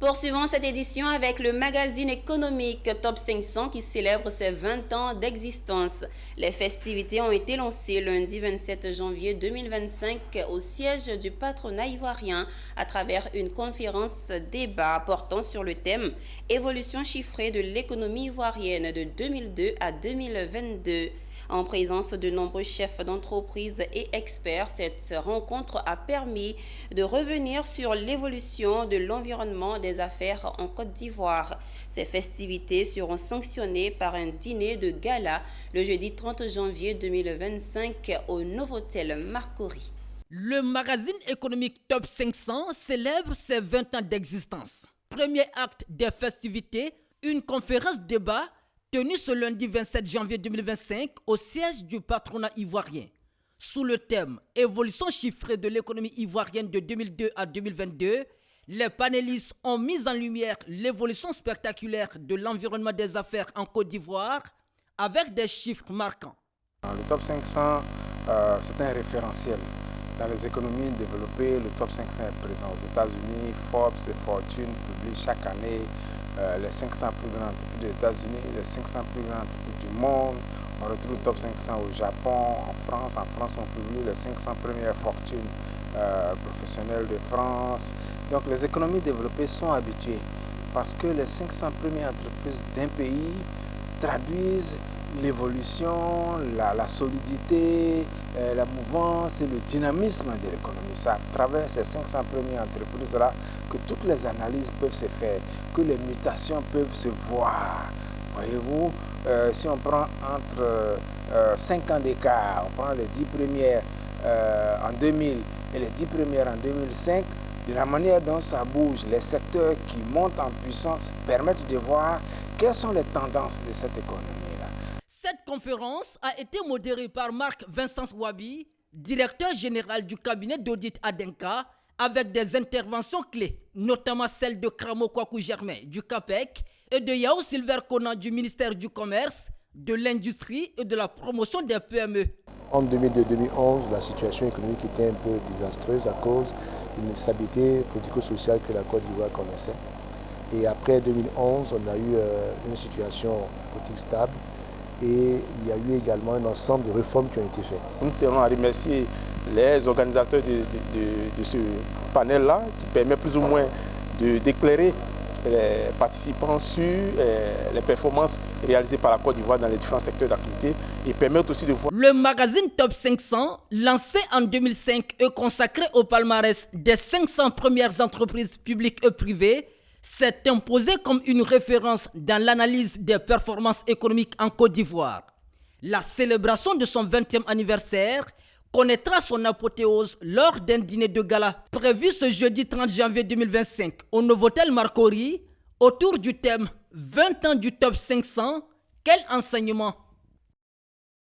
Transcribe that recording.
Poursuivons cette édition avec le magazine économique Top 500 qui célèbre ses 20 ans d'existence. Les festivités ont été lancées lundi 27 janvier 2025 au siège du patronat ivoirien à travers une conférence débat portant sur le thème « Évolution chiffrée de l'économie ivoirienne de 2002 à 2022 ». En présence de nombreux chefs d'entreprise et experts, cette rencontre a permis de revenir sur l'évolution de l'environnement des affaires en Côte d'Ivoire. Ces festivités seront sanctionnées par un dîner de gala le jeudi 30 janvier 2025 au Novotel Marcory. Le magazine économique Top 500 célèbre ses 20 ans d'existence. Premier acte des festivités, une conférence débat tenue ce lundi 27 janvier 2025 au siège du patronat ivoirien. Sous le thème « Évolution chiffrée de l'économie ivoirienne de 2002 à 2022 », les panélistes ont mis en lumière l'évolution spectaculaire de l'environnement des affaires en Côte d'Ivoire avec des chiffres marquants. Le Top 500, c'est un référentiel. Dans les économies développées, le Top 500 est présent aux États-Unis. Forbes et Fortune publient chaque année les 500 plus grandes entreprises des États-Unis, les 500 plus grandes entreprises du monde. On retrouve le Top 500 au Japon, en France. En France, on publie les 500 premières fortunes professionnelles de France. Donc les économies développées sont habituées parce que les 500 premières entreprises d'un pays traduisent l'évolution, la solidité, la mouvance et le dynamisme de l'économie. C'est à travers ces 500 premières entreprises-là que toutes les analyses peuvent se faire, que les mutations peuvent se voir. Voyez-vous, si on prend entre 5 ans d'écart, on prend les 10 premières en 2000 et les 10 premières en 2005, de la manière dont ça bouge, les secteurs qui montent en puissance permettent de voir quelles sont les tendances de cette économie-là. Cette conférence a été modérée par Marc Vincent Wabi, directeur général du cabinet d'audit Adenka, avec des interventions clés, notamment celle de Kramo Kwaku Germain du CAPEC et de Yao Silver Conan du ministère du Commerce, de l'Industrie et de la Promotion des PME. En 2002-2011, la situation économique était un peu désastreuse à cause d'une instabilité politico-sociale que la Côte d'Ivoire connaissait. Et après 2011, on a eu une situation politique stable et il y a eu également un ensemble de réformes qui ont été faites. Nous tenons à remercier les organisateurs de ce panel-là qui permet plus ou moins d'éclairer les participants sur les performances réalisées par la Côte d'Ivoire dans les différents secteurs d'activité et permettent aussi de voir. Le magazine Top 500, lancé en 2005 et consacré au palmarès des 500 premières entreprises publiques et privées, s'est imposé comme une référence dans l'analyse des performances économiques en Côte d'Ivoire. La célébration de son 20e anniversaire connaîtra son apothéose lors d'un dîner de gala prévu ce jeudi 30 janvier 2025 au Novotel Marcory autour du thème 20 ans du Top 500, quel enseignement